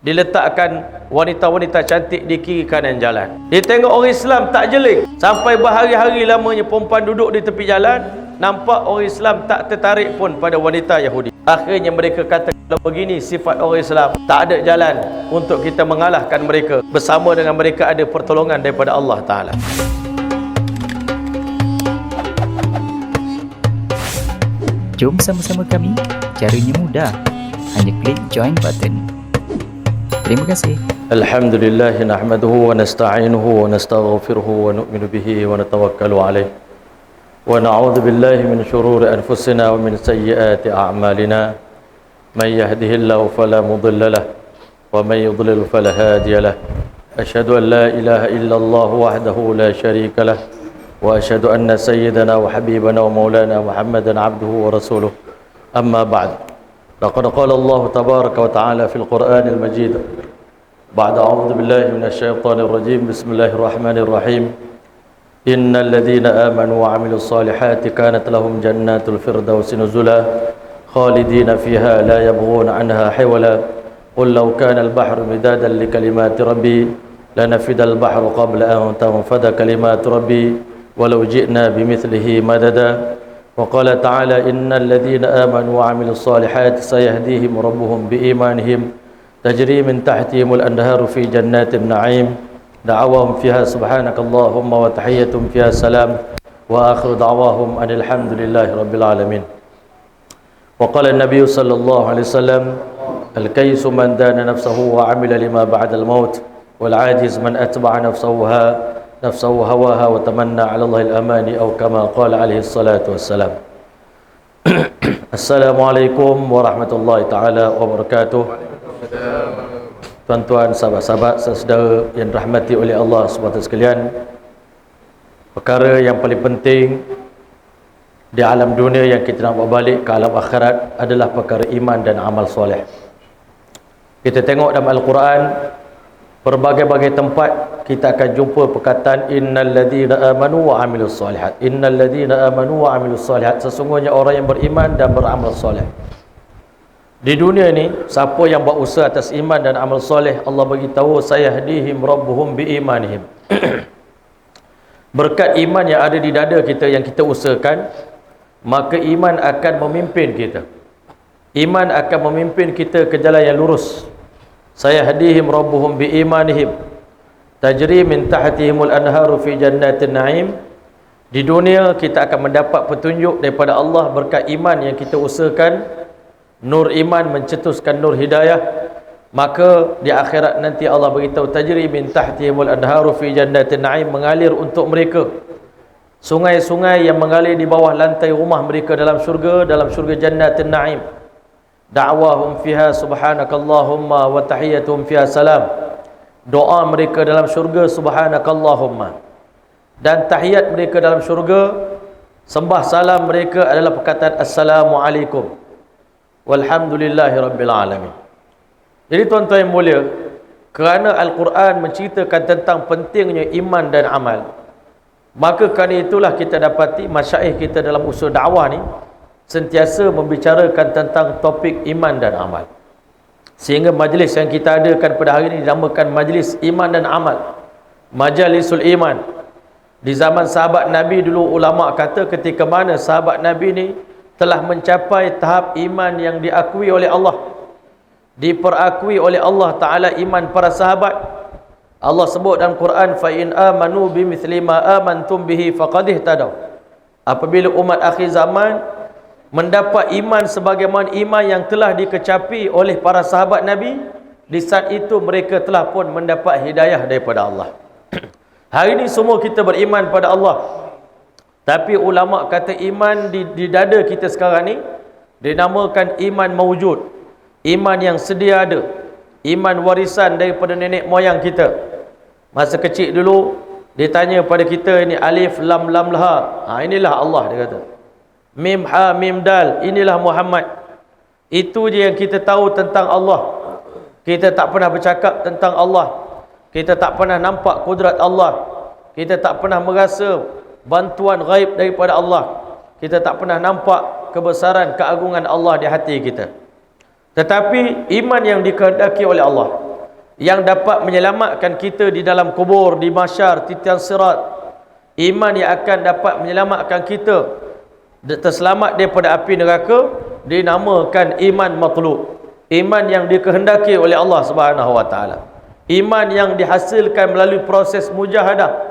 diletakkan wanita-wanita cantik di kiri kanan jalan. Dia tengok orang Islam tak jeling, sampai berhari-hari lamanya perempuan duduk di tepi jalan, nampak orang Islam tak tertarik pun pada wanita Yahudi. Akhirnya mereka kata, kalau begini sifat orang Islam, tak ada jalan untuk kita mengalahkan mereka. Bersama dengan mereka ada pertolongan daripada Allah Ta'ala. Jom sama-sama kami, caranya mudah. Hanya klik join button. Terima kasih. Alhamdulillah, nahmaduhu wa nasta'inuhu wa nastaghfiruhu wa nu'minu bihi wa natawakkalu alaih. Wa na'udzu billahi min shururi anfusina wa min sayyiati a'malina. Man yahdihillahu fala mudilla lahu wa man yudlil fala hadiya lahu. Asyhadu an la ilaha illallah wahdahu la syarika lahu wa asyhadu anna sayyidana wa habibana wa maulana Muhammadan abduhu wa rasuluh. Amma ba'd. لقد قال الله تبارك وتعالى في القرآن المجيد بعد أعوذ بالله من الشيطان الرجيم بسم الله الرحمن الرحيم إن الذين آمنوا وعملوا الصالحات كانت لهم جنات الفردوس نزلا خالدين فيها لا يبغون عنها حولا قل لو كان البحر مدادا لكلمات ربي لنفد البحر قبل أن تنفد كلمات ربي ولو جئنا بمثله مددا وقال تعالى إن الذين آمنوا وعملوا الصالحات سيهديهم ربهم بإيمانهم تجري من تحتهم الأنهار في جنات النعيم دعواهم فيها سبحانك اللهم وتحيتهم فيها سلام وآخر دعواهم أن الحمد لله رب العالمين. وقال النبي صلى الله عليه وسلم الكيس من دان نفسه وعمل لما بعد الموت والعاجز من أتبع نفسه هواها وتمنى على الله الأماني أو كما قال عليه الصلاة والسلام. Assalamualaikum warahmatullahi taala wabarakatuh. Tuan-tuan, sahabat-sahabat, saudara yang dirahmati oleh Allah SWT sekalian, perkara yang paling penting di alam dunia yang kita nak bawa balik ke alam akhirat adalah perkara iman dan amal soleh. Kita tengok dalam Al-Quran, berbagai-bagai tempat kita akan jumpa perkataan innal ladzina amanu wa amilus solihat. Innal ladzina amanu wa amilus solihat, sesungguhnya orang yang beriman dan beramal soleh. Di dunia ni, siapa yang buat usaha atas iman dan amal soleh, Allah bagi tahu sayahdihim rabbuhum biimanihim. Berkat iman yang ada di dada kita yang kita usahakan, maka iman akan memimpin kita. Iman akan memimpin kita ke jalan yang lurus. Sayahdihim rabbuhum biimanihim tajri min tahtihimul anharu fi jannatin na'im. Di dunia kita akan mendapat petunjuk daripada Allah berkat iman yang kita usahakan. Nur iman mencetuskan nur hidayah. Maka di akhirat nanti Allah beritahu tajri min tahtihimul anharu fi jannatin na'im, mengalir untuk mereka sungai-sungai yang mengalir di bawah lantai rumah mereka dalam syurga jannatin na'im. Da'wahum fiha subhanakallahumma wa tahiyyatuhum fiha salam. Doa mereka dalam syurga subhanakallahumma, dan tahiyat mereka dalam syurga, sembah salam mereka adalah perkataan assalamualaikum walhamdulillahi rabbil alamin. Jadi tuan-tuan yang mulia, kerana Al-Quran menceritakan tentang pentingnya iman dan amal, maka kerana itulah kita dapati masyaikh kita dalam usul dakwah ni sentiasa membicarakan tentang topik iman dan amal. Sehingga majlis yang kita adakan pada hari ini dinamakan majlis iman dan amal, Majalisul Iman. Di zaman sahabat Nabi dulu, ulama kata ketika mana sahabat Nabi ni telah mencapai tahap iman yang diakui oleh Allah, diperakui oleh Allah Ta'ala iman para sahabat. Allah sebut dalam Quran, fa in amanu bimithli ma amantum bihi faqad ihtadaw. Apabila umat akhir zaman mendapat iman sebagaimana iman yang telah dikecapi oleh para sahabat Nabi, di saat itu mereka telah pun mendapat hidayah daripada Allah. Hari ini semua kita beriman pada Allah, tapi ulama kata iman di dada kita sekarang ni dinamakan iman mawjud, iman yang sedia ada, iman warisan daripada nenek moyang kita. Masa kecil dulu ditanya pada kita, ini alif lam lam ha, inilah Allah, dia kata. Mim ha mim dal, inilah Muhammad. Itu je yang kita tahu tentang Allah. Kita tak pernah bercakap tentang Allah, kita tak pernah nampak kudrat Allah, kita tak pernah merasa bantuan ghaib daripada Allah, kita tak pernah nampak kebesaran keagungan Allah di hati kita. Tetapi iman yang dikehendaki oleh Allah, yang dapat menyelamatkan kita di dalam kubur, di mahsyar, titian sirat. Iman yang akan dapat menyelamatkan kita terselamat daripada api neraka dinamakan iman matlub. Iman yang dikehendaki oleh Allah Subhanahu wa taala. Iman yang dihasilkan melalui proses mujahadah.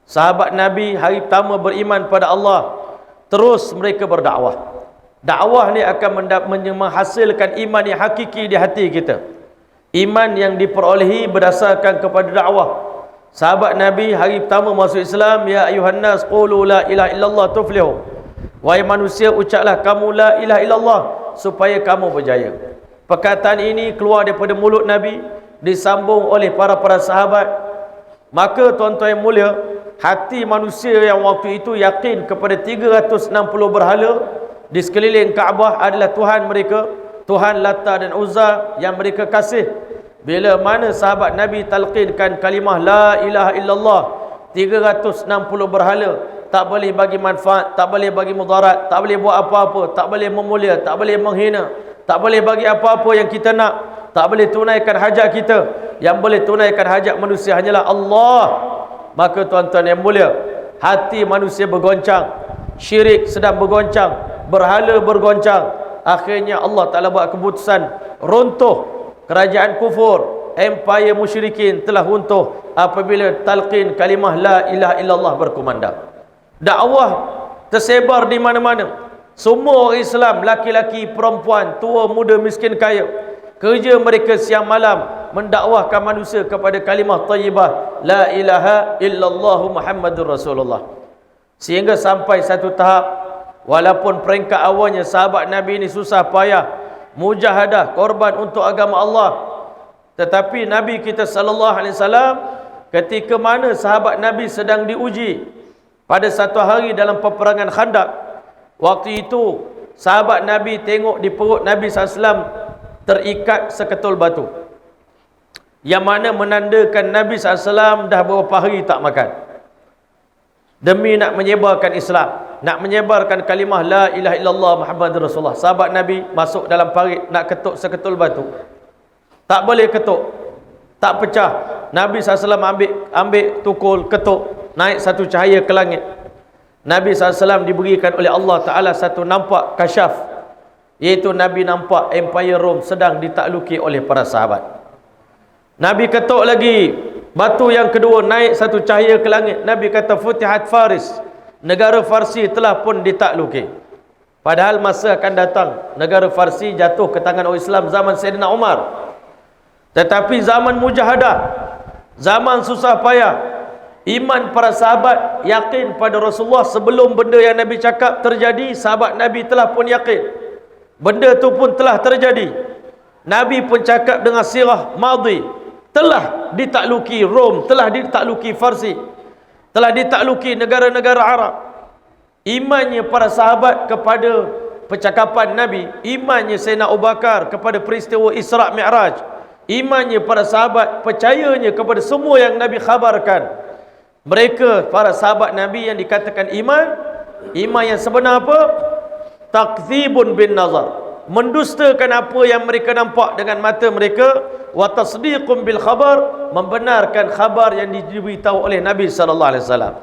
Sahabat Nabi hari pertama beriman pada Allah, terus mereka berdakwah. Dakwah ni akan menghasilkan iman yang hakiki di hati kita. Iman yang diperolehi berdasarkan kepada dakwah. Sahabat Nabi hari pertama masuk Islam, ya ayuhan nas qulu la ilaha illallah tuflihu. Wahai manusia, ucaplah kamu la ilaha illallah supaya kamu berjaya. Perkataan ini keluar daripada mulut Nabi, disambung oleh para sahabat. Maka tuan-tuan yang mulia, hati manusia yang waktu itu yakin kepada 360 berhala di sekeliling Kaabah adalah Tuhan mereka, Tuhan Lata dan Uzza yang mereka kasih. Bila mana sahabat Nabi talqinkan kalimah la ilaha illallah, 360 berhala tak boleh bagi manfaat, tak boleh bagi mudarat, tak boleh buat apa-apa, tak boleh memulia, tak boleh menghina, tak boleh bagi apa-apa yang kita nak, tak boleh tunaikan hajat kita. Yang boleh tunaikan hajat manusia hanyalah Allah. Maka tuan-tuan yang mulia, hati manusia bergoncang, syirik sedang bergoncang, berhala bergoncang. Akhirnya Allah Ta'ala buat keputusan runtuh kerajaan kufur, empire musyrikin telah runtuh apabila talqin kalimah la ilaha illallah berkumandang. Dakwah tersebar di mana-mana. Semua orang Islam, laki-laki, perempuan, tua, muda, miskin, kaya, kerja mereka siang malam mendakwahkan manusia kepada kalimah thayyibah la ilaha illallah Muhammadur Rasulullah. Sehingga sampai satu tahap, walaupun peringkat awalnya sahabat Nabi ini susah payah, mujahadah, korban untuk agama Allah, tetapi Nabi kita sallallahu alaihi wasallam ketika mana sahabat Nabi sedang diuji pada satu hari dalam peperangan Khandaq, waktu itu sahabat Nabi tengok di perut Nabi SAW terikat seketul batu, yang mana menandakan Nabi SAW dah beberapa hari tak makan, demi nak menyebarkan Islam, nak menyebarkan kalimah la ilaha illallah Muhammadur Rasulullah. Sahabat Nabi masuk dalam parit nak ketuk seketul batu, tak boleh ketuk, tak pecah. Nabi SAW ambil tukul, ketuk, naik satu cahaya ke langit. Nabi SAW diberikan oleh Allah Ta'ala satu nampak kasyaf, iaitu Nabi nampak empire Rom sedang ditakluki oleh para sahabat. Nabi ketuk lagi, batu yang kedua, naik satu cahaya ke langit. Nabi kata Futihat Faris, negara Farsi telah pun ditakluki. Padahal masa akan datang negara Farsi jatuh ke tangan orang Islam zaman Sayyidina Umar. Tetapi zaman mujahadah, zaman susah payah, iman para sahabat yakin pada Rasulullah. Sebelum benda yang Nabi cakap terjadi, sahabat Nabi telah pun yakin benda tu pun telah terjadi. Nabi pun cakap dengan sirah madhi, telah ditakluki Rom, telah ditakluki Farsi, telah ditakluki negara-negara Arab. Imannya para sahabat kepada percakapan Nabi, imannya Sayyidina Abu Bakar kepada peristiwa Isra' Mi'raj, imannya para sahabat, percayanya kepada semua yang Nabi khabarkan. Mereka para sahabat Nabi yang dikatakan iman yang sebenar apa? Takdzibun bin nazar, mendustakan apa yang mereka nampak dengan mata mereka, wa tasdiqun bil khabar, membenarkan khabar yang diberitahu oleh Nabi sallallahu alaihi wasallam.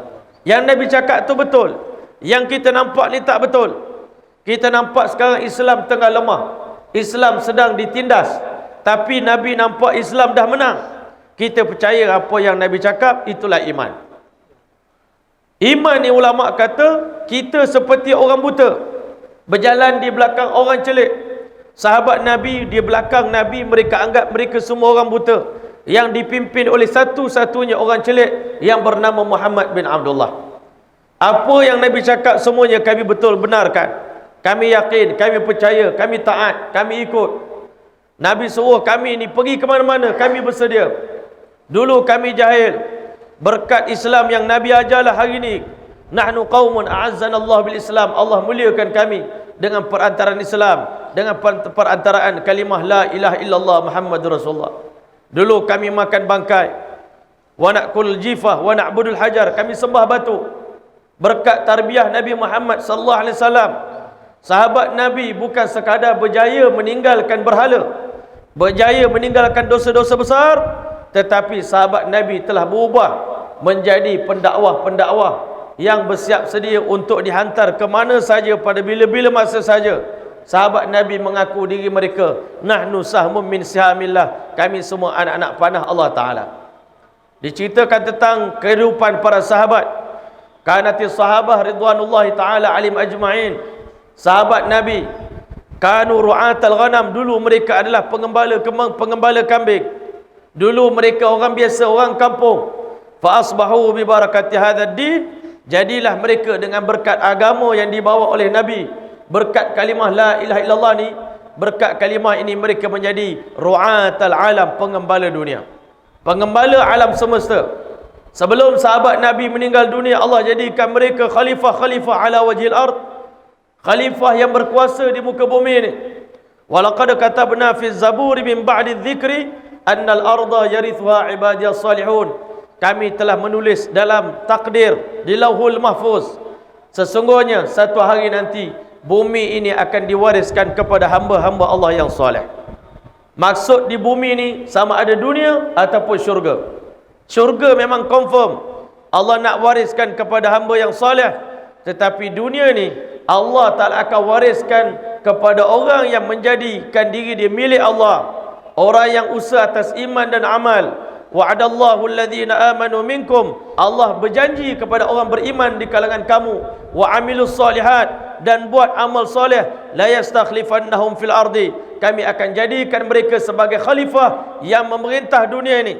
Yang Nabi cakap tu betul, yang kita nampak ni tak betul. Kita nampak sekarang Islam tengah lemah, Islam sedang ditindas, tapi Nabi nampak Islam dah menang. Kita percaya apa yang Nabi cakap, itulah iman. Iman ni ulama kata kita seperti orang buta berjalan di belakang orang celik. Sahabat Nabi di belakang Nabi, mereka anggap mereka semua orang buta yang dipimpin oleh satu-satunya orang celik yang bernama Muhammad bin Abdullah. Apa yang Nabi cakap semuanya kami betul benarkan, kami yakin, kami percaya, kami taat, kami ikut. Nabi suruh kami ni pergi ke mana-mana, kami bersedia. Dulu kami jahil, berkat Islam yang Nabi ajarlah hari ini, nahnu qaumun a'azzanallahu bil Islam, Allah muliakan kami dengan perantaraan Islam, dengan perantaraan kalimah la ilaha illallah Muhammadur Rasulullah. Dulu kami makan bangkai, wa na'kul jifah wa na'budul hajar, kami sembah batu. Berkat tarbiyah Nabi Muhammad sallallahu alaihi wasallam, sahabat Nabi bukan sekadar berjaya meninggalkan berhala, berjaya meninggalkan dosa-dosa besar, tetapi sahabat Nabi telah berubah menjadi pendakwah-pendakwah yang bersiap sedia untuk dihantar ke mana saja pada bila-bila masa saja. Sahabat Nabi mengaku diri mereka, nahnu sahmun min sihamillah, kami semua anak-anak panah Allah Ta'ala. Diceritakan tentang kehidupan para sahabat. Kanati sahabah ridwanullahi ta'ala alim ajma'in. Sahabat Nabi kanu ru'atal ghanam, dulu mereka adalah pengembala kambing. Dulu mereka orang biasa, orang kampung. Fa asbahu bi barakati hadzal din, jadilah mereka dengan berkat agama yang dibawa oleh Nabi, berkat kalimah la ilaha illallah ni, berkat kalimah ini mereka menjadi ru'atal alam, pengembala dunia, pengembala alam semesta. Sebelum sahabat Nabi meninggal dunia, Allah jadikan mereka khalifah-khalifah ala wajhil ard, khalifah yang berkuasa di muka bumi ini. Walaqad katabna fi zabur min ba'di dzikri annal arda yarithuha ibadiyas salihun. Kami telah menulis dalam takdir di Lauhul Mahfuz, sesungguhnya satu hari nanti bumi ini akan diwariskan kepada hamba-hamba Allah yang soleh. Maksud di bumi ini sama ada dunia ataupun syurga. Syurga memang confirm Allah nak wariskan kepada hamba yang soleh, tetapi dunia ni Allah Ta'ala akan wariskan kepada orang yang menjadikan diri dia milik Allah, orang yang usaha atas iman dan amal. Wa'adallahu alladhina amanu minkum, Allah berjanji kepada orang beriman di kalangan kamu, wa amilus solihat, dan buat amal soleh, la yastakhlifannahum fil ardi, kami akan jadikan mereka sebagai khalifah yang memerintah dunia ini.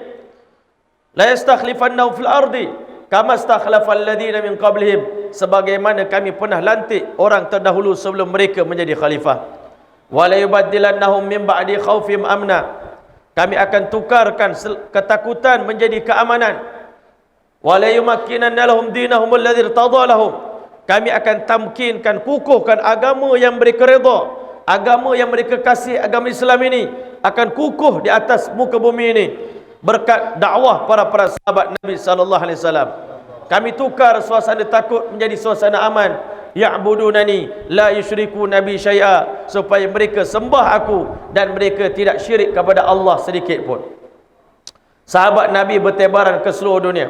La yastakhlifannahum fil ardi kama stakhlafal ladina min qablihim, sebagaimana kami pernah lantik orang terdahulu sebelum mereka menjadi khalifah. Wa la yubaddilannahum min ba'di khaufihim amna, kami akan tukarkan ketakutan menjadi keamanan. Wa la yumakkinanna lahum dinahum alladhi irtada lahum, kami akan tamkinkan, kukuhkan agama yang mereka redha, agama yang mereka kasih, agama Islam ini akan kukuh di atas muka bumi ini berkat dakwah para sahabat Nabi sallallahu alaihi wasallam. Kami tukar suasana takut menjadi suasana aman. Ya'budunani la yusyriku nabi syai'a, supaya mereka sembah aku dan mereka tidak syirik kepada Allah sedikit pun. Sahabat Nabi bertebaran ke seluruh dunia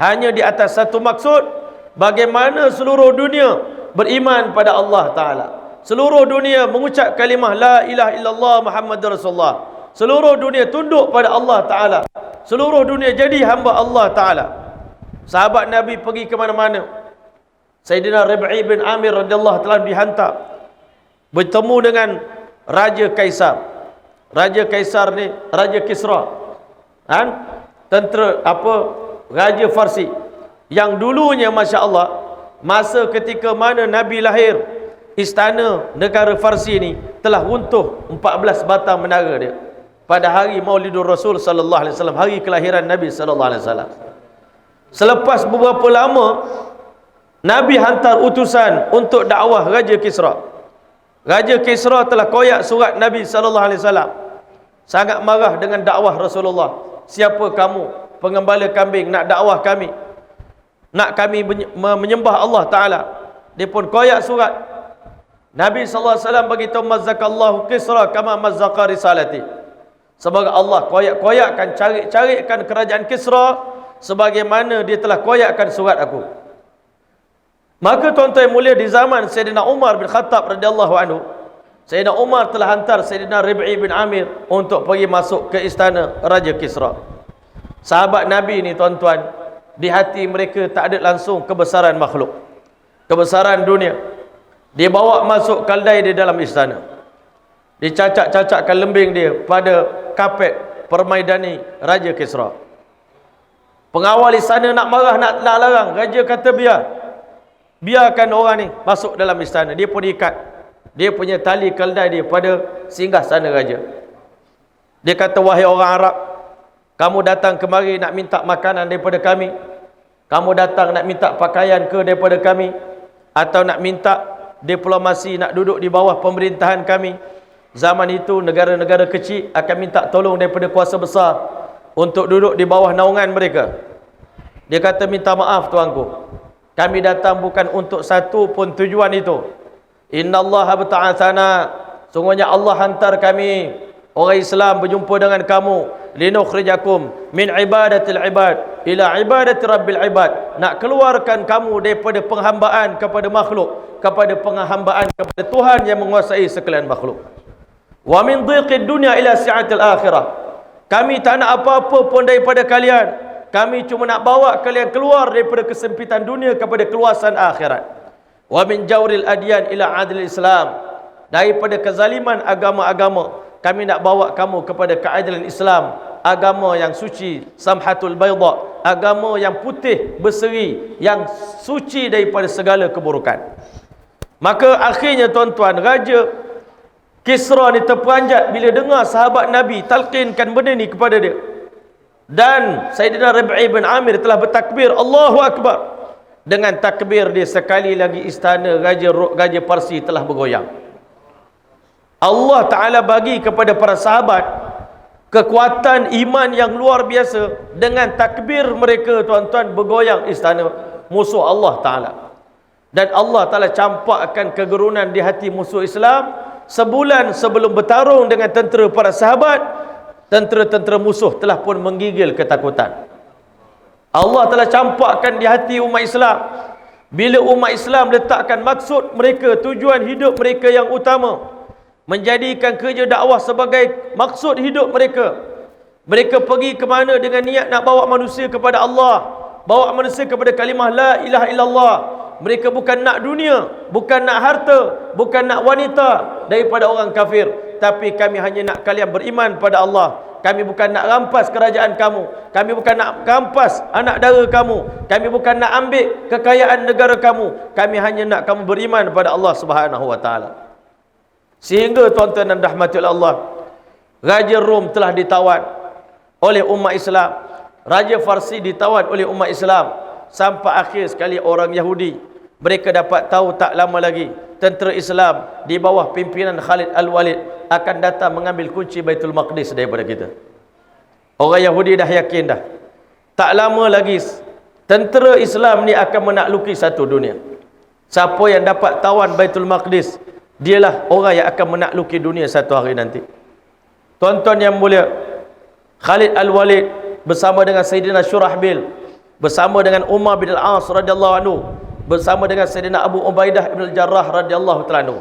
hanya di atas satu maksud, bagaimana seluruh dunia beriman pada Allah Ta'ala. Seluruh dunia mengucap kalimah la ilaha illallah Muhammadur Rasulullah. Seluruh dunia tunduk pada Allah Ta'ala. Seluruh dunia jadi hamba Allah Ta'ala. Sahabat Nabi pergi ke mana-mana. Sayyidina Rib'i bin Amir radhiyallahu ta'ala dihantar bertemu dengan Raja Kaisar. Raja Kaisar ni Raja Kisra, tentera Raja Farsi, yang dulunya Masya Allah, masa ketika mana Nabi lahir, istana negara Farsi ni telah runtuh 14 batang menara dia pada hari Maulidur Rasul sallallahu alaihi wasallam, hari kelahiran Nabi sallallahu alaihi wasallam. Selepas beberapa lama, Nabi hantar utusan untuk dakwah Raja Kisra. Raja Kisra telah koyak surat Nabi sallallahu alaihi wasallam. Sangat marah dengan dakwah Rasulullah. Siapa kamu, pengembala kambing, nak dakwah kami, nak kami menyembah Allah Ta'ala? Dia pun koyak surat. Nabi sallallahu alaihi wasallam beritahu, mazzakallahu Kisra kama mazzaqa risalati. Semoga Allah koyak-koyakkan, cari-carikan kerajaan Kisra sebagaimana dia telah koyakkan surat aku. Maka tuan-tuan yang mulia, di zaman Sayyidina Umar bin Khattab radhiyallahu anhu, Sayyidina Umar telah hantar Sayyidina Rib'i bin Amir untuk pergi masuk ke istana Raja Kisra. Sahabat Nabi ni tuan-tuan, di hati mereka tak ada langsung kebesaran makhluk, kebesaran dunia. Dia bawa masuk kaldai di dalam istana, dicacak-cacakkan lembing dia pada kapet permaidani Raja Kisra. Pengawal istana nak marah, nak larang. Raja kata biarkan orang ni masuk dalam istana. Dia pun ikat dia punya tali keldai dia pada singgah sana raja. Dia kata, wahai orang Arab, kamu datang kemari nak minta makanan daripada kami? Kamu datang nak minta pakaian ke daripada kami? Atau nak minta diplomasi, nak duduk di bawah pemerintahan kami? Zaman itu negara-negara kecil akan minta tolong daripada kuasa besar untuk duduk di bawah naungan mereka. Dia kata, minta maaf tuanku, kami datang bukan untuk satu pun tujuan itu. Innallaha ba'athana, sungguhnya Allah hantar kami orang Islam berjumpa dengan kamu, linukhrijakum min ibadatil ibad ila ibadati rabbil ibad, nak keluarkan kamu daripada penghambaan kepada makhluk kepada penghambaan kepada Tuhan yang menguasai sekalian makhluk. Wa min dhiqid dunya ila si'atil akhirah, kami tak nak apa-apa pun daripada kalian, kami cuma nak bawa kalian keluar daripada kesempitan dunia kepada keluasan akhirat. Wa min jawril adyan ila adil Islam, daripada kezaliman agama-agama kami nak bawa kamu kepada keadilan Islam, agama yang suci, samhatul bayda, agama yang putih berseri, yang suci daripada segala keburukan. Maka akhirnya tuan-tuan, Raja Kisra ni terperanjat bila dengar sahabat Nabi talqinkan benda ni kepada dia. Dan Sayyidina Rabi'i bin Amir telah bertakbir Allahu Akbar. Dengan takbir dia, sekali lagi istana Raja Parsi telah bergoyang. Allah Ta'ala bagi kepada para sahabat kekuatan iman yang luar biasa. Dengan takbir mereka, tuan-tuan, bergoyang istana musuh Allah Ta'ala. Dan Allah Ta'ala campakkan kegerunan di hati musuh Islam. Sebulan sebelum bertarung dengan tentera para sahabat, tentera-tentera musuh telah pun menggigil ketakutan. Allah telah campakkan di hati umat Islam. Bila umat Islam letakkan maksud mereka, tujuan hidup mereka yang utama, menjadikan kerja dakwah sebagai maksud hidup mereka, mereka pergi ke mana dengan niat nak bawa manusia kepada Allah, bawa manusia kepada kalimah la ilaha illallah. Mereka bukan nak dunia, bukan nak harta, bukan nak wanita daripada orang kafir, tapi kami hanya nak kalian beriman pada Allah. Kami bukan nak rampas kerajaan kamu, kami bukan nak rampas anak dara kamu, kami bukan nak ambil kekayaan negara kamu, kami hanya nak kamu beriman pada Allah Subhanahu wa taala. Sehingga tuan-tuan dan rahmati Allah, Raja Rom telah ditawan oleh umat Islam, Raja Farsi ditawan oleh umat Islam, sampai akhir sekali orang Yahudi mereka dapat tahu tak lama lagi tentera Islam di bawah pimpinan Khalid Al-Walid akan datang mengambil kunci Baitul Maqdis daripada kita. Orang Yahudi dah yakin dah, tak lama lagi tentera Islam ni akan menakluki satu dunia. Siapa yang dapat tawan Baitul Maqdis, dialah orang yang akan menakluki dunia satu hari nanti. Tuan-tuan yang mulia, Khalid Al-Walid bersama dengan Sayyidina Syurahbil, bersama dengan Umar bin Al-As radhiyallahu anhu, bersama dengan Sayyidina Abu Ubaidah bin Al-Jarrah radhiyallahu ta'ala anhu.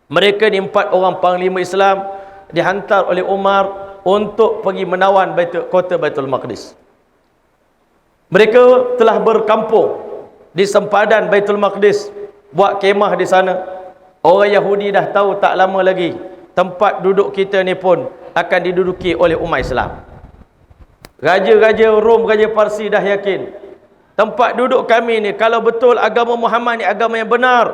Mereka ni 4 orang panglima Islam dihantar oleh Umar untuk pergi menawan kota Baitul Maqdis. Mereka telah berkampung di sempadan Baitul Maqdis, buat kemah di sana. Orang Yahudi dah tahu tak lama lagi tempat duduk kita ni pun akan diduduki oleh umat Islam. Raja-raja Rom, Raja Parsi dah yakin tempat duduk kami ni, kalau betul agama Muhammad ni agama yang benar,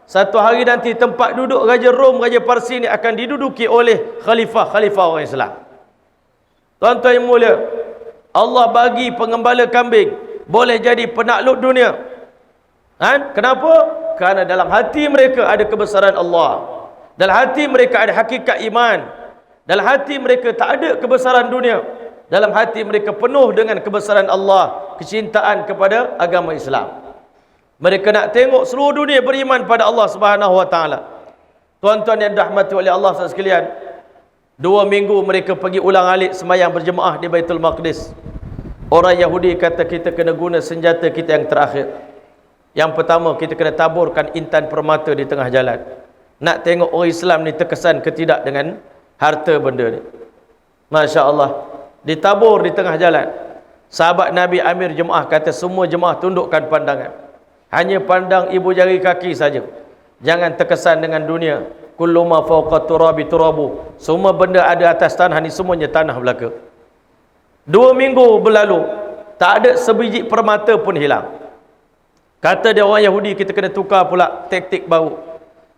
satu hari nanti tempat duduk Raja Rom, Raja Parsi ni akan diduduki oleh khalifah-khalifah orang Islam. Tuan-tuan yang mulia, Allah bagi pengembala kambing boleh jadi penakluk dunia. Kenapa? Kerana dalam hati mereka ada kebesaran Allah, dalam hati mereka ada hakikat iman, dalam hati mereka tak ada kebesaran dunia, dalam hati mereka penuh dengan kebesaran Allah, kecintaan kepada agama Islam. Mereka nak tengok seluruh dunia beriman pada Allah Subhanahu wa taala. Tuan-tuan yang dirahmati oleh Allah sekalian, 2 minggu mereka pergi ulang-alik sembahyang berjemaah di Baitul Maqdis. Orang Yahudi kata kita kena guna senjata kita yang terakhir. Yang pertama, kita kena taburkan intan permata di tengah jalan. Nak tengok orang Islam ni terkesan ke tidak dengan harta benda ni. Masya Allah, ditabur di tengah jalan. Sahabat Nabi Amir jemaah kata semua jemaah tundukkan pandangan, hanya pandang ibu jari kaki saja. Jangan terkesan dengan dunia. Kullu ma fawqa turabi turabu, semua benda ada atas tanah ni semuanya tanah belaka. 2 minggu berlalu, tak ada sebiji permata pun hilang. Kata dia orang Yahudi, kita kena tukar pula taktik baru.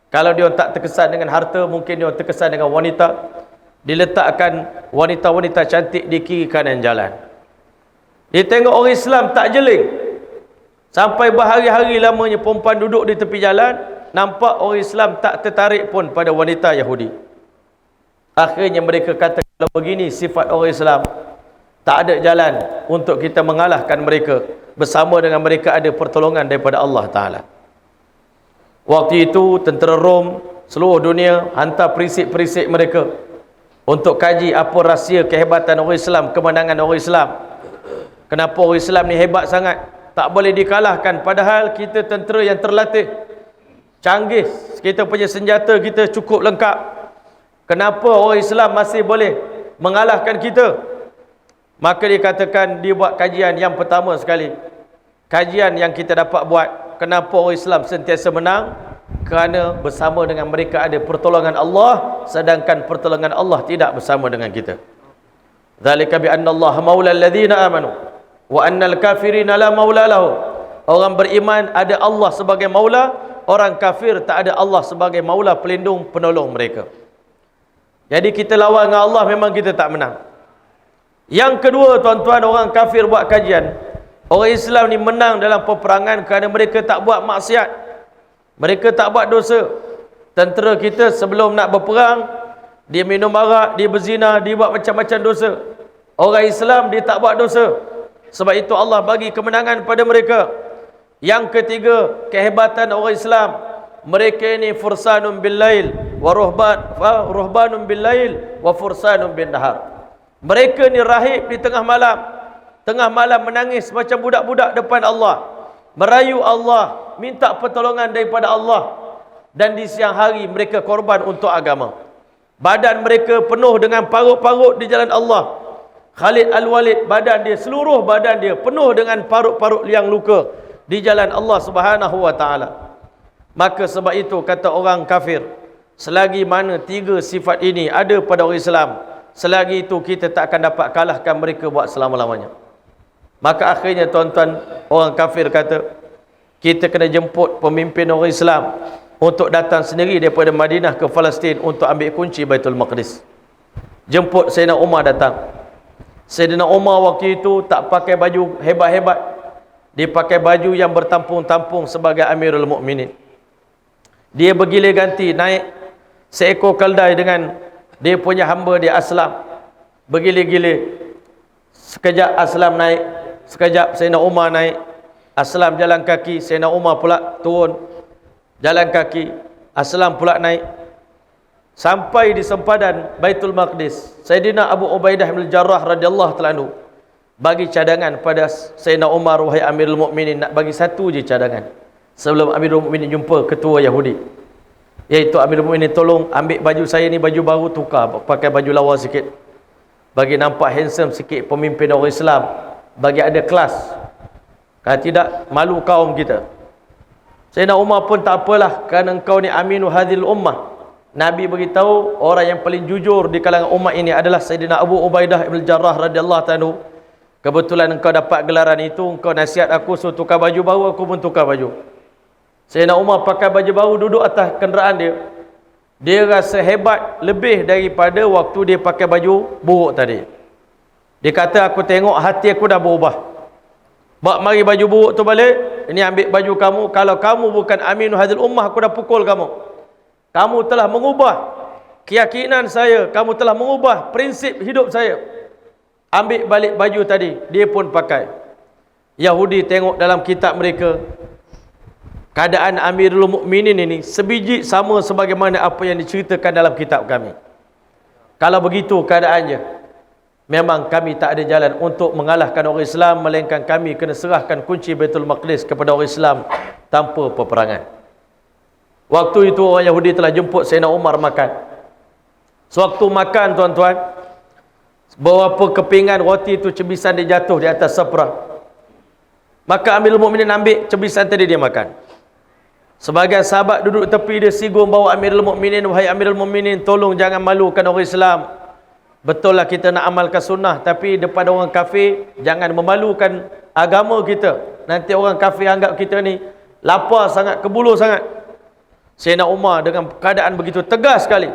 Kalau dia tak terkesan dengan harta, mungkin dia terkesan dengan wanita. Diletakkan wanita-wanita cantik di kiri kanan jalan. Dia tengok orang Islam tak jeling. Sampai berhari-hari lamanya perempuan duduk di tepi jalan, nampak orang Islam tak tertarik pun pada wanita Yahudi. Akhirnya mereka kata, kalau begini sifat orang Islam, tak ada jalan untuk kita mengalahkan mereka. Bersama dengan mereka ada pertolongan daripada Allah Ta'ala. Waktu itu tentera Rom seluruh dunia hantar perisik-perisik mereka untuk kaji apa rahsia kehebatan orang Islam, kemenangan orang Islam. Kenapa orang Islam ni hebat sangat, tak boleh dikalahkan, padahal kita tentera yang terlatih, canggih, kita punya senjata kita cukup lengkap. Kenapa orang Islam masih boleh mengalahkan kita? Maka dikatakan, dia buat kajian yang pertama sekali. Kajian yang kita dapat buat, kenapa orang Islam sentiasa menang? Kerana bersama dengan mereka ada pertolongan Allah, sedangkan pertolongan Allah tidak bersama dengan kita. Dzalika bi anna Allah maula alladhina amanu wa annal kafirina la maula lahum. Orang beriman ada Allah sebagai maula, orang kafir tak ada Allah sebagai maula, pelindung, penolong mereka. Jadi kita lawan dengan Allah, memang kita tak menang. Yang kedua, tuan-tuan, orang kafir buat kajian, orang Islam ni menang dalam peperangan kerana mereka tak buat maksiat, mereka tak buat dosa. Tentera kita sebelum nak berperang, dia minum arak, dia berzina, dia buat macam-macam dosa. Orang Islam dia tak buat dosa, sebab itu Allah bagi kemenangan pada mereka. Yang ketiga, kehebatan orang Islam, mereka ini fursanun bil lail wa ruhbanun bil lail wa fursanun bin nahar. Mereka ni rahib di tengah malam menangis macam budak-budak depan Allah, merayu Allah, minta pertolongan daripada Allah, dan di siang hari mereka korban untuk agama. Badan mereka penuh dengan parut-parut di jalan Allah. Khalid Al-Walid, seluruh badan dia penuh dengan parut-parut liang luka di jalan Allah Subhanahu wa taala. Maka sebab itu kata orang kafir, selagi mana tiga sifat ini ada pada orang Islam, selagi itu kita tak akan dapat kalahkan mereka buat selama-lamanya. Maka akhirnya tuan-tuan, orang kafir kata, kita kena jemput pemimpin orang Islam untuk datang sendiri daripada Madinah ke Palestin untuk ambil kunci Baitul Maqdis. Jemput Sayyidina Umar datang. Sayyidina Umar waktu itu tak pakai baju hebat-hebat, dia pakai baju yang bertampung-tampung sebagai Amirul Mukminin. Dia bergilir ganti naik seekor keldai dengan dia punya hamba dia Aslam, bergilir-gilir. Sekejap Aslam naik, sekejap Sayyidina Umar naik. Aslam jalan kaki, Sayyidina Umar pula turun jalan kaki, Aslam pula naik. Sampai di sempadan Baitul Maqdis, Sayyidina Abu Ubaidah bin Jarrah radhiyallahu ta'ala anhu bagi cadangan pada Sayyidina Umar, wahai Amirul Mukminin, nak bagi satu je cadangan sebelum Amirul Mukminin jumpa ketua Yahudi, iaitu Amirul Mukminin, tolong ambil baju saya ni, baju baru, tukar pakai baju lawa sikit, bagi nampak handsome sikit, pemimpin orang Islam, bagi ada kelas, kalau tidak malu kaum kita. Sayyidina Umar pun tak apalah, kerana engkau ni aminu hadhil ummah, Nabi beritahu orang yang paling jujur di kalangan umat ini adalah Sayyidina Abu Ubaidah bin Jarrah radhiyallahu ta'ala. Kebetulan engkau dapat gelaran itu, engkau nasihat aku suruh tukar baju baru, aku pun tukar baju. Sayyidina Umar pakai baju baru, duduk atas kenderaan dia. Dia rasa hebat lebih daripada waktu dia pakai baju buruk tadi. Dia kata, aku tengok hati aku dah berubah. Bawa mari baju buruk tu balik, ini ambil baju kamu. Kalau kamu bukan aminu hadil ummah, aku dah pukul kamu. Kamu telah mengubah keyakinan saya, kamu telah mengubah prinsip hidup saya. Ambil balik baju tadi, dia pun pakai. Yahudi tengok dalam kitab mereka, keadaan Amirul Mukminin ini sebiji sama sebagaimana apa yang diceritakan dalam kitab kami. Kalau begitu keadaannya, memang kami tak ada jalan untuk mengalahkan orang Islam, melainkan kami kena serahkan kunci Baitul Maqdis kepada orang Islam tanpa peperangan. Waktu itu orang Yahudi telah jemput Sayyidina Umar makan. Sewaktu makan, tuan-tuan, beberapa kepingan roti itu cebisan dia jatuh di atas sapra. Maka Amirul Mukminin ambil cebisan tadi, dia makan. Sebagai sahabat duduk tepi, dia sigung bawa Amirul Mukminin, wahai Amirul Mukminin, tolong jangan malukan orang Islam. Betul lah kita nak amalkan sunnah, tapi depan orang kafir jangan memalukan agama kita. Nanti orang kafir anggap kita ni lapar sangat, kebulu sangat. Sayyidina Umar dengan keadaan begitu tegas sekali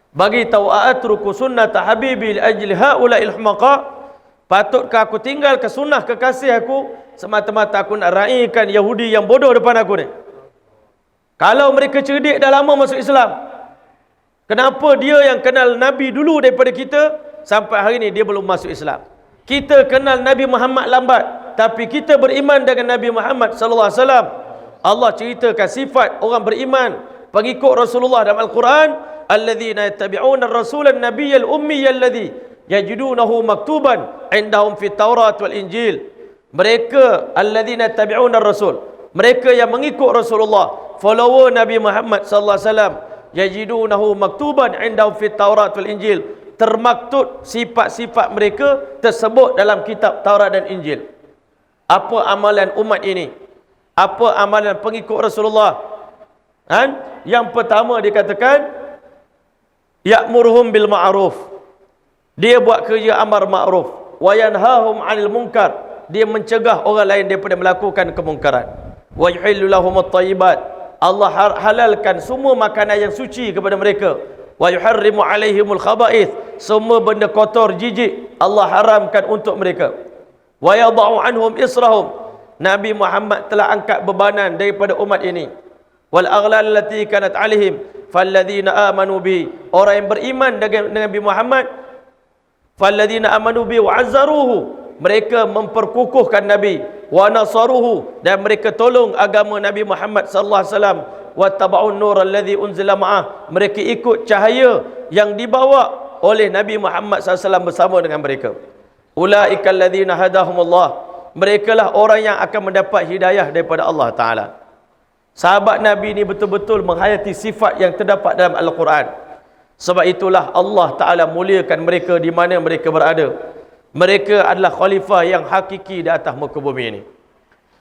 bagi tahu, a'atruku sunnata habibi li ajli haula'il humaqa, patutkah aku tinggal ke sunnah kekasih aku semata-mata aku nak raikan Yahudi yang bodoh depan aku ni? Kalau mereka cerdik dah lama masuk Islam, kenapa dia yang kenal Nabi dulu daripada kita sampai hari ni dia belum masuk Islam? Kita kenal Nabi Muhammad lambat, tapi kita beriman dengan Nabi Muhammad sallallahu alaihi wasallam. Allah ceritakan sifat orang beriman pengikut Rasulullah dalam Al-Quran, alladzina yattabi'una ar-rasula an-nabiyyal ummiyya alladhi yajidunahu maktuban 'indahum fit Taurat wal Injil. Mereka alladzina yattabi'una ar-rasul, mereka yang mengikut Rasulullah, follower Nabi Muhammad sallallahu alaihi wasallam, yajidunahu maktuban 'indahum fit Taurat wal Injil, termaktub sifat-sifat mereka tersebut dalam kitab Taurat dan Injil. Apa amalan umat ini? Apa amalan pengikut Rasulullah? Yang pertama dikatakan ya'muruhum bil ma'ruf. Dia buat kerja amar ma'ruf. Wa yanhahum 'anil munkar. Dia mencegah orang lain daripada melakukan kemungkaran. Wa yuhillu lahumut thayyibat. Allah halalkan semua makanan yang suci kepada mereka. Wa yuharrimu 'alaihimul khaba'ith. Semua benda kotor, jijik Allah haramkan untuk mereka. Wa yadha'u 'anhum israhum. Nabi Muhammad telah angkat bebanan daripada umat ini. Wal aghlal allati kanat 'alaihim falladzina amanu bi. Orang yang beriman dengan Nabi Muhammad, falladzina amanu bi wa 'azzaruhu, mereka memperkukuhkan Nabi, wa nasaruhu, dan mereka tolong agama Nabi Muhammad sallallahu alaihi wasallam, wa taba'un nur alladhi unzila ma'ah, mereka ikut cahaya yang dibawa oleh Nabi Muhammad sallallahu alaihi wasallam bersama dengan mereka. Ulaikal ladzina hadahumullah, merekalah orang yang akan mendapat hidayah daripada Allah Taala. Sahabat Nabi ini betul-betul menghayati sifat yang terdapat dalam Al-Quran. Sebab itulah Allah Ta'ala muliakan mereka di mana mereka berada. Mereka adalah khalifah yang hakiki di atas muka bumi ini.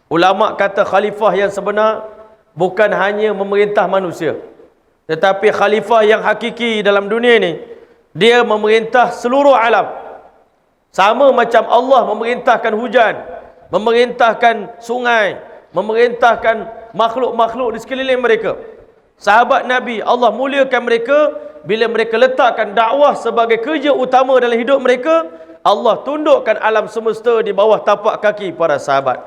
Ulama kata khalifah yang sebenar bukan hanya memerintah manusia, tetapi khalifah yang hakiki dalam dunia ini, dia memerintah seluruh alam. Sama macam Allah memerintahkan hujan, memerintahkan sungai, memerintahkan makhluk-makhluk di sekeliling mereka. Sahabat Nabi, Allah muliakan mereka bila mereka letakkan dakwah sebagai kerja utama dalam hidup mereka. Allah tundukkan alam semesta di bawah tapak kaki para sahabat.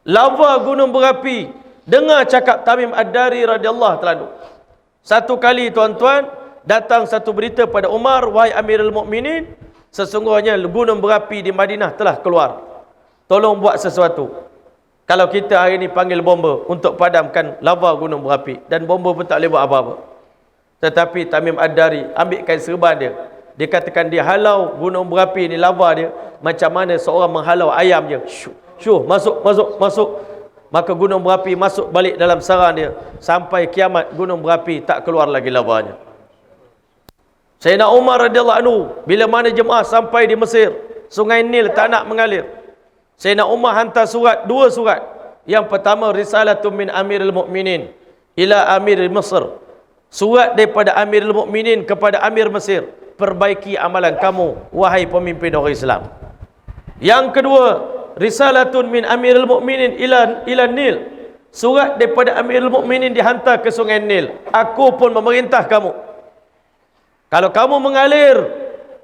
Lava gunung berapi, dengar cakap Tamim Ad-Dari radhiyallahu ta'ala. Satu kali tuan-tuan, datang satu berita pada Umar, wahai Amirul Mukminin, sesungguhnya gunung berapi di Madinah telah keluar. Tolong buat sesuatu. Kalau kita hari ini panggil bomba untuk padamkan lava gunung berapi, dan bomba pun tak boleh buat apa-apa. Tetapi Tamim Ad-Dari ambil kain serban dia, dia katakan dia halau gunung berapi ni, lava dia macam mana seorang menghalau ayam je. Syuh, masuk. Maka gunung berapi masuk balik dalam sarang dia. Sampai kiamat gunung berapi tak keluar lagi lavanya. Sayyidina Umar radhiyallahu anhu, bila mana jemaah sampai di Mesir, Sungai Nil tak nak mengalir, Sayyidina Umar hantar surat, dua surat. Yang pertama, risalatun min Amirul Mukminin ila Amirul Mesir. Surat daripada Amirul Mukminin kepada Amir Mesir. Perbaiki amalan kamu, wahai pemimpin orang Islam. Yang kedua, risalatun min Amirul Mukminin ila Nil. Surat daripada Amirul Mukminin dihantar ke Sungai Nil. Aku pun memerintah kamu. Kalau kamu mengalir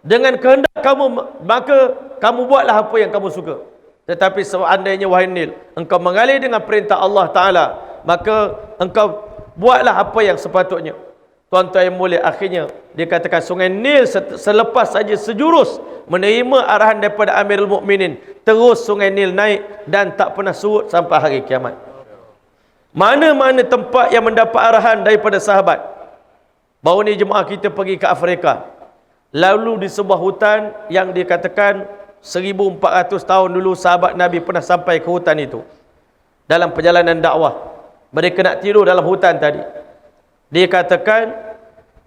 dengan kehendak kamu, maka kamu buatlah apa yang kamu suka. Tetapi seandainya wahai Nil, engkau mengalir dengan perintah Allah Ta'ala, maka engkau buatlah apa yang sepatutnya. Tuan-tuan yang mulia, akhirnya dikatakan Sungai Nil selepas saja sejurus menerima arahan daripada Amirul Mukminin, terus Sungai Nil naik dan tak pernah surut sampai hari kiamat. Mana-mana tempat yang mendapat arahan daripada sahabat. Baru ni jemaah kita pergi ke Afrika, lalu di sebuah hutan yang dikatakan 1400 tahun dulu sahabat Nabi pernah sampai ke hutan itu dalam perjalanan dakwah. Mereka nak tidur dalam hutan tadi. Dia katakan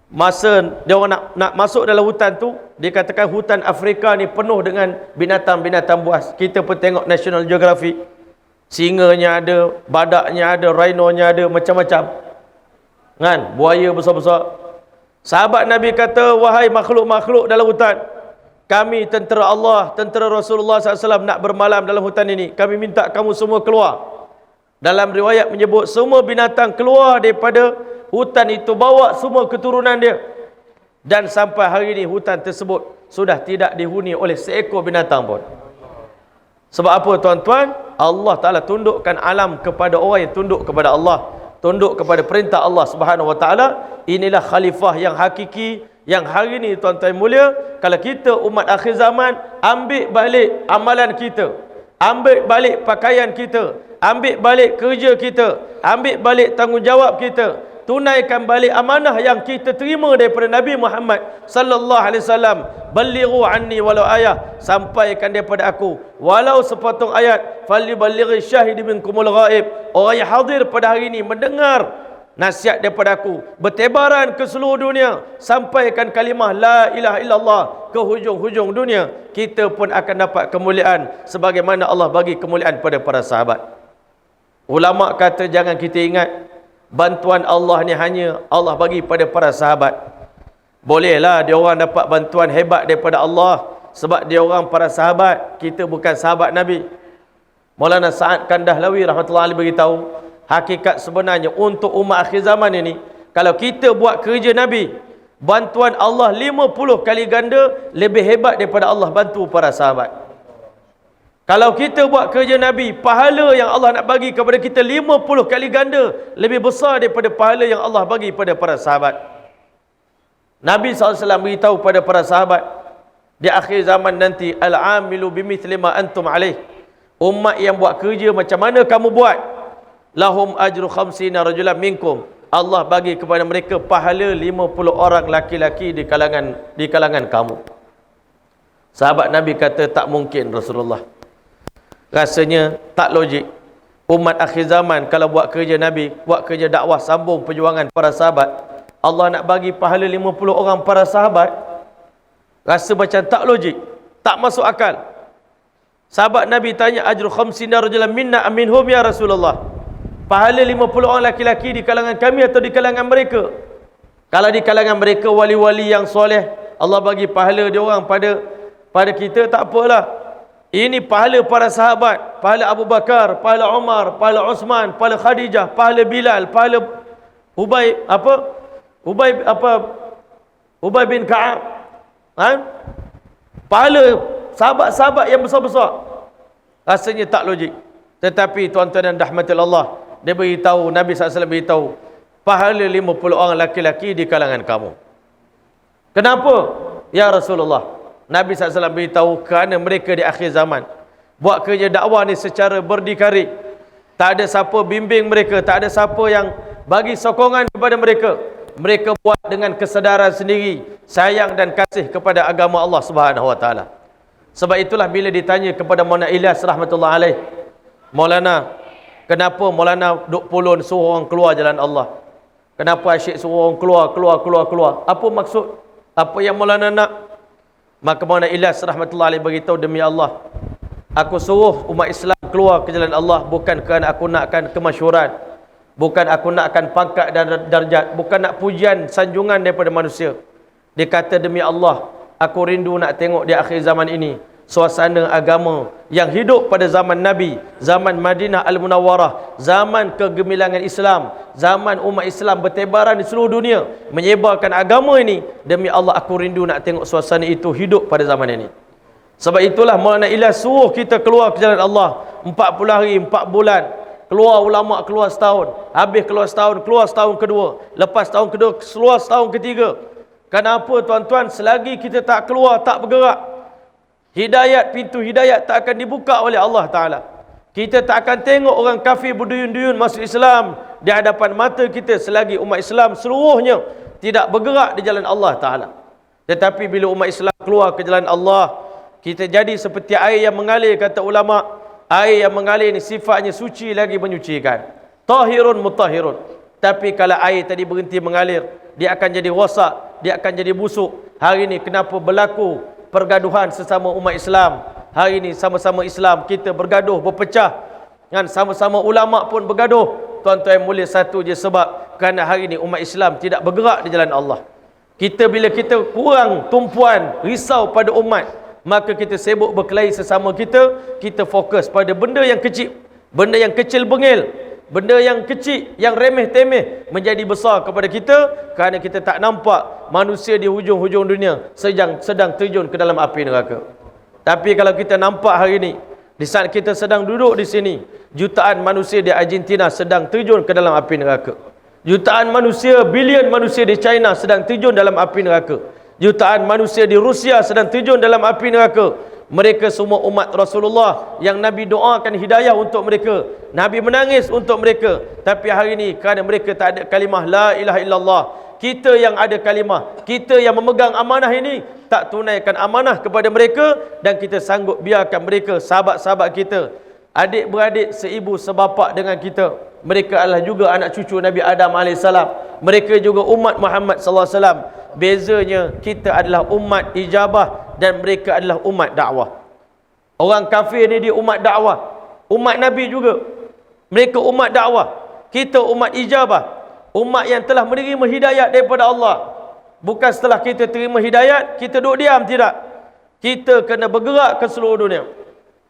masa dia orang nak masuk dalam hutan tu, dia katakan hutan Afrika ni penuh dengan binatang-binatang buas. Kita pun tengok National Geographic, singanya ada, badaknya ada, rhinonya ada, macam-macam kan, buaya besar-besar. Sahabat Nabi kata, wahai makhluk-makhluk dalam hutan, kami tentera Allah, tentera Rasulullah SAW nak bermalam dalam hutan ini. Kami minta kamu semua keluar. Dalam riwayat menyebut semua binatang keluar daripada hutan itu, bawa semua keturunan dia. Dan sampai hari ini hutan tersebut sudah tidak dihuni oleh seekor binatang pun. Sebab apa tuan-tuan? Allah Ta'ala tundukkan alam kepada orang yang tunduk kepada Allah, tunduk kepada perintah Allah Subhanahu Wa Ta'ala. Inilah khalifah yang hakiki, yang hari ini tuan-tuan mulia, kalau kita umat akhir zaman ambil balik amalan kita, ambil balik pakaian kita, ambil balik kerja kita, ambil balik tanggungjawab kita, tunaikan balik amanah yang kita terima daripada Nabi Muhammad sallallahu alaihi wasallam. Ballighu anni walau ayah, sampaikan daripada aku walau sepotong ayat. Falyuballighi syahid minkumul ghaib, orang yang hadir pada hari ini mendengar nasihat daripada aku, bertebaran ke seluruh dunia, sampaikan kalimah la ilaha illallah ke hujung-hujung dunia, kita pun akan dapat kemuliaan sebagaimana Allah bagi kemuliaan pada para sahabat. Ulama kata jangan kita ingat bantuan Allah ni hanya Allah bagi pada para sahabat. Bolehlah dia orang dapat bantuan hebat daripada Allah sebab dia orang para sahabat, kita bukan sahabat Nabi. Maulana Sa'ad Kandahlawi rahmatullahi alaihi beritahu, hakikat sebenarnya untuk umat akhir zaman ini, kalau kita buat kerja Nabi, bantuan Allah 50 kali ganda lebih hebat daripada Allah bantu para sahabat. Kalau kita buat kerja Nabi, pahala yang Allah nak bagi kepada kita 50 kali ganda lebih besar daripada pahala yang Allah bagi pada para sahabat. Nabi SAW beritahu pada para sahabat, di akhir zaman nanti, al-amilu bimithli ma antum alaih, umat yang buat kerja macam mana kamu buat, lahum ajru khamsina rajulan minkum, Allah bagi kepada mereka pahala 50 orang laki-laki di kalangan kamu. Sahabat Nabi kata tak mungkin Rasulullah. Rasanya tak logik. Umat akhir zaman kalau buat kerja Nabi, buat kerja dakwah, sambung perjuangan para sahabat, Allah nak bagi pahala 50 orang para sahabat. Rasa macam tak logik, tak masuk akal. Sahabat Nabi tanya, ajru khamsina rajulan minna aminhum ya Rasulullah, pahala 50 orang laki-laki di kalangan kami atau di kalangan mereka? Kalau di kalangan mereka wali-wali yang soleh, Allah bagi pahala dia orang pada kita, tak apalah. Ini pahala para sahabat, pahala Abu Bakar, pahala Umar, pahala Uthman, pahala Khadijah, pahala Bilal, pahala Ubay bin Ka'ab. Pahala sahabat-sahabat yang besar-besar. Rasanya tak logik. Tetapi tuan-tuan dan rahmatil Allah, dia beritahu, Nabi SAW beritahu, pahala 50 orang laki-laki di kalangan kamu. Kenapa? Ya Rasulullah, Nabi SAW beritahu kerana mereka di akhir zaman buat kerja dakwah ni secara berdikari. Tak ada siapa bimbing mereka, tak ada siapa yang bagi sokongan kepada mereka. Mereka buat dengan kesedaran sendiri, sayang dan kasih kepada agama Allah Subhanahu Wa Taala. Sebab itulah bila ditanya kepada Maulana Ilyas rahmatullah alaih, Maulana, kenapa Maulana duk pulun suruh orang keluar jalan Allah? Kenapa asyik suruh orang keluar? Apa maksud? Apa yang Maulana nak? Maka Maulana Ilyas rahmatullah alaih beritahu, demi Allah, aku suruh umat Islam keluar ke jalan Allah bukan kerana aku nakkan kemasyhuran, bukan aku nakkan pangkat dan darjat, bukan nak pujian sanjungan daripada manusia. Dia kata, demi Allah, aku rindu nak tengok di akhir zaman ini suasana agama yang hidup pada zaman Nabi, zaman Madinah Al-Munawwarah, zaman kegemilangan Islam, zaman umat Islam bertebaran di seluruh dunia menyebarkan agama ini. Demi Allah, aku rindu nak tengok suasana itu hidup pada zaman ini. Sebab itulah Maulana Ilyas suruh kita keluar ke jalan Allah 40 hari, 4 bulan. Keluar ulama keluar setahun, habis keluar setahun, keluar setahun kedua, lepas tahun kedua keluar setahun ketiga. Kenapa tuan-tuan? Selagi kita tak keluar, tak bergerak, hidayat, pintu hidayat tak akan dibuka oleh Allah Ta'ala. Kita tak akan tengok orang kafir berduyun-duyun masuk Islam di hadapan mata kita selagi umat Islam seluruhnya tidak bergerak di jalan Allah Ta'ala. Tetapi bila umat Islam keluar ke jalan Allah, kita jadi seperti air yang mengalir, kata ulama. Air yang mengalir ni sifatnya suci lagi menyucikan, tahirun mutahhirun. Tapi kalau air tadi berhenti mengalir, dia akan jadi rosak, dia akan jadi busuk. Hari ini kenapa berlaku pergaduhan sesama umat Islam? Hari ini sama-sama Islam kita bergaduh, berpecah, kan? Sama-sama ulama pun bergaduh. Tuan-tuan yang mulia, satu je sebab kerana hari ini umat Islam tidak bergerak di jalan Allah. Bila kita kurang tumpuan, risau pada umat, maka kita sibuk berkelahi sesama kita. Kita fokus pada benda yang kecil, benda yang kecil bengil, benda yang kecil, yang remeh-temeh menjadi besar kepada kita kerana kita tak nampak manusia di hujung-hujung dunia sedang terjun ke dalam api neraka. Tapi kalau kita nampak hari ini, di saat kita sedang duduk di sini, jutaan manusia di Argentina sedang terjun ke dalam api neraka. Jutaan manusia, bilion manusia di China sedang terjun dalam api neraka. Jutaan manusia di Rusia sedang terjun dalam api neraka. Mereka semua umat Rasulullah yang Nabi doakan hidayah untuk mereka. Nabi menangis untuk mereka. Tapi hari ini kerana mereka tak ada kalimah la ilaha illallah, kita yang ada kalimah, kita yang memegang amanah ini tak tunaikan amanah kepada mereka, dan kita sanggup biarkan mereka, sahabat-sahabat kita, adik-beradik, seibu sebapa dengan kita, mereka adalah juga anak cucu Nabi Adam AS. Mereka juga umat Muhammad SAW. Bezanya kita adalah umat ijabah dan mereka adalah umat dakwah. Orang kafir ni dia umat dakwah, umat Nabi juga. Mereka umat dakwah, kita umat ijabah, umat yang telah menerima hidayat daripada Allah. Bukan setelah kita terima hidayat kita duduk diam, tidak. Kita kena bergerak ke seluruh dunia.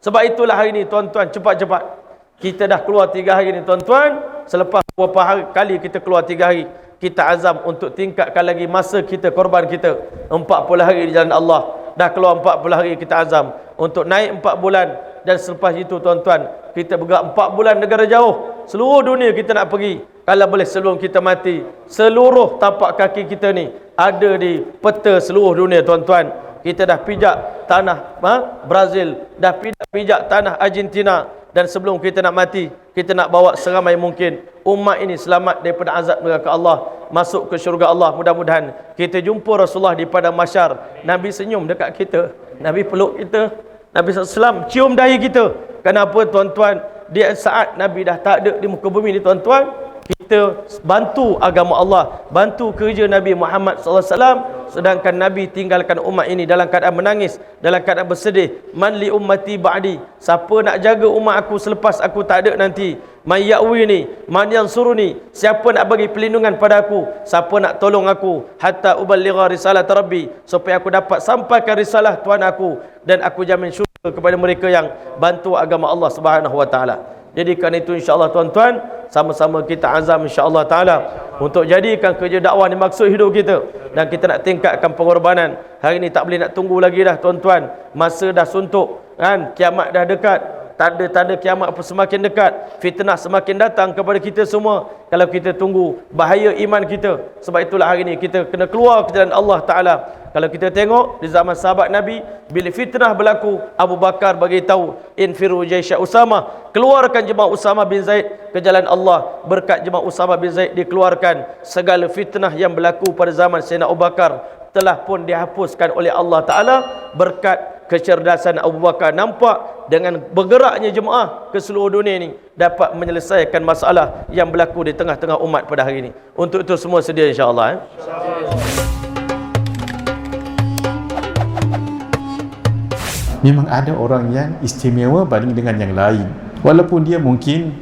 Sebab itulah hari ini tuan-tuan, cepat-cepat kita dah keluar 3 hari ni tuan-tuan. Selepas beberapa hari kali kita keluar 3 hari, kita azam untuk tingkatkan lagi masa kita, korban kita 40 hari di jalan Allah. Dah keluar 40 hari, kita azam untuk naik 4 bulan. Dan selepas itu tuan-tuan, kita bergerak 4 bulan negara jauh, seluruh dunia kita nak pergi. Kalau boleh sebelum kita mati, seluruh tapak kaki kita ni ada di peta seluruh dunia tuan-tuan. Kita dah pijak tanah Brazil, dah pijak tanah Argentina. Dan sebelum kita nak mati, kita nak bawa seramai mungkin umat ini selamat daripada azab neraka Allah, masuk ke syurga Allah. Mudah-mudahan kita jumpa Rasulullah di padang mahsyar. Nabi senyum dekat kita, Nabi peluk kita, Nabi SAW cium dahi kita. Kenapa tuan-tuan? Di saat Nabi dah tak ada di muka bumi ni tuan-tuan, kita bantu agama Allah, bantu kerja Nabi Muhammad SAW. Sedangkan Nabi tinggalkan umat ini dalam keadaan menangis, dalam keadaan bersedih. Man li ummati ba'di, siapa nak jaga umat aku selepas aku tak ada nanti? Man ya'wini, man yansuruni, siapa nak bagi perlindungan pada aku, siapa nak tolong aku? Hatta uballigha risalat rabbi, supaya aku dapat sampaikan risalah Tuhan aku, dan aku jamin syurga kepada mereka yang bantu agama Allah Subhanahu wa taala. Jadi kerana itu insya-Allah tuan-tuan, sama-sama kita azam insya-Allah taala untuk jadikan kerja dakwah ni maksud hidup kita, dan kita nak tingkatkan pengorbanan. Hari ni tak boleh nak tunggu lagi dah tuan-tuan. Masa dah suntuk kan, kiamat dah dekat. Tanda-tanda kiamat pun semakin dekat. Fitnah semakin datang kepada kita semua. Kalau kita tunggu, bahaya iman kita. Sebab itulah hari ni kita kena keluar ke jalan Allah Ta'ala. Kalau kita tengok di zaman sahabat Nabi, bila fitnah berlaku, Abu Bakar bagi tahu, infiru jaisha Usama, keluarkan jemaah Usama bin Zaid ke jalan Allah. Berkat jemaah Usama bin Zaid dikeluarkan, segala fitnah yang berlaku pada zaman Sayyidina Abu Bakar telah pun dihapuskan oleh Allah Ta'ala. Berkat kecerdasan Abu Bakar, nampak dengan bergeraknya jemaah ke seluruh dunia ini dapat menyelesaikan masalah yang berlaku di tengah-tengah umat pada hari ini. Untuk itu semua sedia insya-Allah. Memang ada orang yang istimewa banding dengan yang lain. Walaupun dia mungkin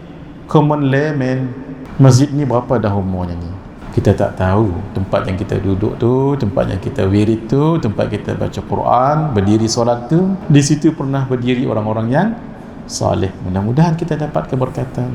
common layman, masjid ni berapa dah umurnya ni? Kita tak tahu. Tempat yang kita duduk tu, tempat yang kita wirid tu, tempat kita baca Quran, berdiri solat tu, di situ pernah berdiri orang-orang yang saleh. Mudah-mudahan kita dapat keberkatan.